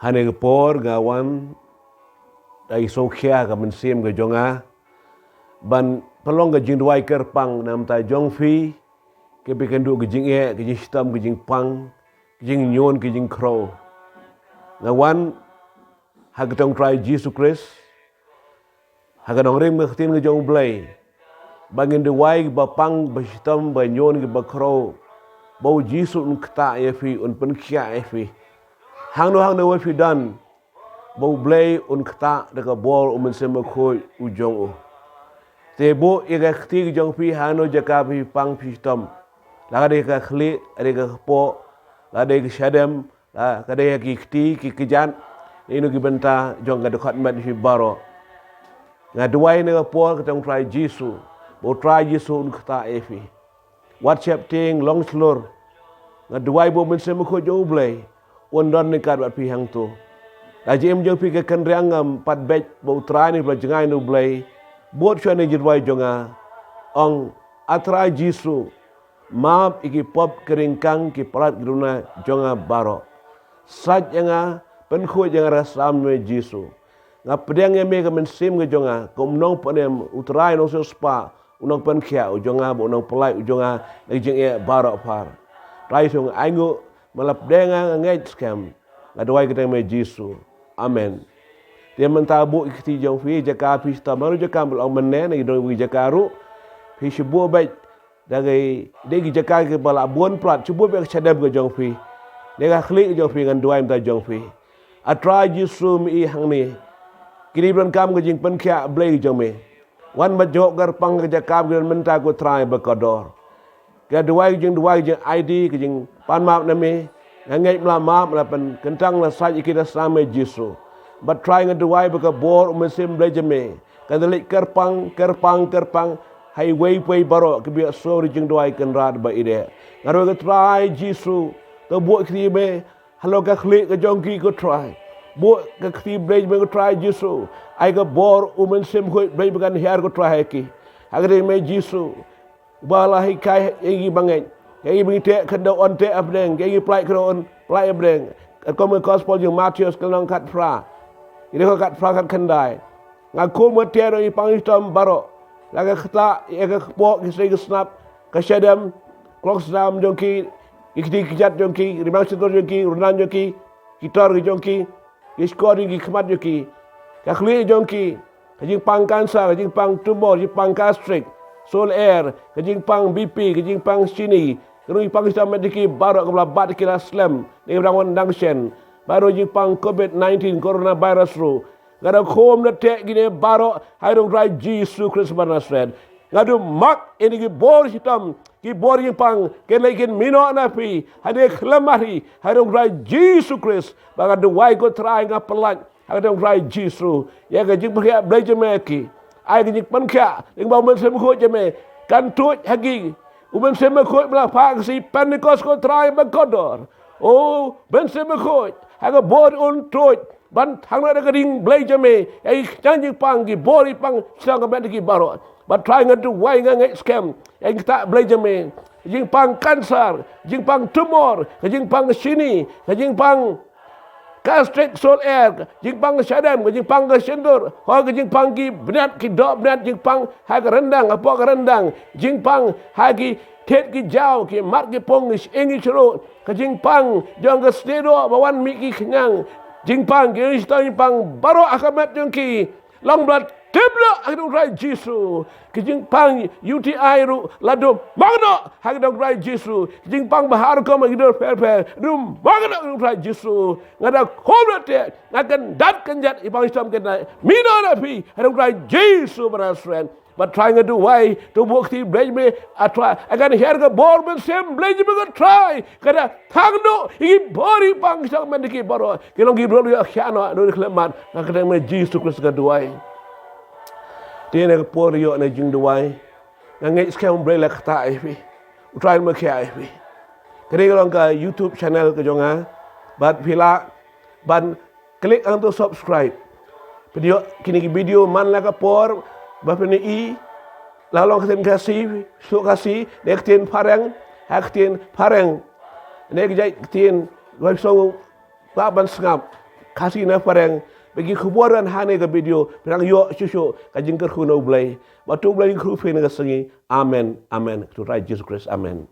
Hane ke por gawan dai sokhia ka mensim ke jonga ban pelong ke Jingduwai kerpang nam ta jongfi ke bikendu ke Jingngeit ke Jingstam ke Jingpang ke Jingnyon ke Jingkro ngawan hagatong try Jesus Christ hagadong rim ke tin ke jong blai bangin Duwai ba pang ba Jingstam ba Nyon ke ba Kro bau Jesus un kta ye fi un Phinkhia ye fi hang no wa fi dan bau blai un kta de ka bol um sem khoi u jong o te bo ega khti jong fi hano jaka fi pang fi Jingstam la de ka khli de ka po la de ka shadem la ka de ki khti ki kijan inu ki benta jong ga de khat mat fi baro nga Duwai ne ka po ka tong try Jesus bo try Jesus un kta e fi WhatsApp ting long slur nga Duwai bo men sem khoi jo blai un don ni kat wat pi hang tu la jem jo pi ke kan riangam pat bet bo try ni bla jangai no blai bot chwa ni Jingduwai jonga ong atra Jisu map iki pop keringkang ki prat gruna jonga baro sat yanga pen khu yanga rasam me Jisu nga pedang me ka men sim ke jonga kom nong panem utrai no so spa unong Phinkhia u jonga bo nong pelai u jonga ni Jingngeit baro par rai sung aingu malap denga ngait scam nga Duwai kita me Jisu amen dia mentabu ikti jong fi jaka fi tamaru jaka bel ong menen ni do jaka ru fi shibu bai dagai degi jaka ke bala buon plat shibu be chadab ke jong fi dega khli jong fi ngan Duwai mta jong fi atra Jisu mi hang ni kini bran kam ke Jingpynkhiah blai jong me wan ma jok gar pang ke jaka ke menta ko trai be kodor ke Duwai jing ID ke jing pan map na me ngai mla map la pen kentang la sa ikita same Jisu but trying to Duwai beka bor mesim blejeme kadalik kerpang highway pay baro ke bi so Jingduwai kan rad ba ide ngaro ke try Jisu to buat kri me halo ka khli ke jongki ko try buat ke kri blej me ko try Jisu ai ke bor mesim ko blej bekan hiar ko try ki agre me Jisu bala hi kai igi bangai yang ini te kena on te abdeng, yang ini plai kena on plai abdeng. Kau gospel yang Matius kena kat fra, ini kau kat fra kat kendai. Ngaku mati ada yang panggil Jingstam baro, lagi kata yang kepok kisah snap, kesadam, klok sedam jongki, ikti kijat jongki, rimang sitor jongki, runan jongki, gitar jongki, iskor jongki, kemat jongki, kakli jongki, kajing pang kansa, kajing pang tumor, kajing pang gastrik, soul air, kajing pang BP, kajing pang sini. Kerana Jingpang kita mediki baru kebelah bat kira slam ni berang dangshen baru Jingpang COVID-19 coronavirus ru ngada khom na tek gini baru haidong rai Jisu Kristus Nazareth ngadu mak ini ki bor hitam ki bor Jingpang ke lekin mino napi hade khlamari haidong rai Jisu Kristus baga Duwai ko try ngapelat haidong rai Jisu ya ke Jingpynkhiah belajar meki ai ke Jingpynkhiah ing bau men sem ko jeme kan tuj hagi uben sema khoi bla phak si Pentecost ko try ba kodor oh ben sema khoi haga bor un troj ban thang na ka ding blai jame ai chang Jingpang ki bori pang sang ka ki baro but try ngat Duwai ngai scam ai ta blai jame Jingpang cancer Jingpang tumor Jingpang sini Jingpang gastrik soul air Jingpang shadam Jingpang sendur ho Jingpang ki benat ki dok benat Jingpang ha rendang apa rendang Jingpang ha ki tet ki jau ki mat ki pong ingi chro ka Jingpang jong ka stedo bawan mi ki kenyang Jingpang ki Jingpang baro akamat jongki long blood tibla akdong rai Jisu ki Jingpang UTI ru lado magno akdong rai Jisu Jingpang bahar ko magidor per rum magno akdong rai Jisu ngada khobrate ngakan dat kanjat ipang Islam kena mino napi akdong rai Jisu Nazareth but trying to Duwai to work the blame me try akan hear the bor men sem blame me go try kada thangno i bori pang sang mendiki baro kilong gi bro ya khana no klemat ngakadang me Jisu Kristus ka Duwai dia nak por yo na Jingduwai ngai scam brela kata ai try me kya ai kare kalau ka YouTube channel ke jonga bat pila ban klik untuk subscribe video kini video man la ka por bapa ni i lalu kasih sok kasih nek tin parang hak tin parang nek jai tin wai so ba ban sngap Kasih na parang bagi kubuaran hane ka video perang yo susu kajing kerku no blay. Batu blay kru Phin ka sengi. Amen. Amen. To right Jesus Christ. Amen.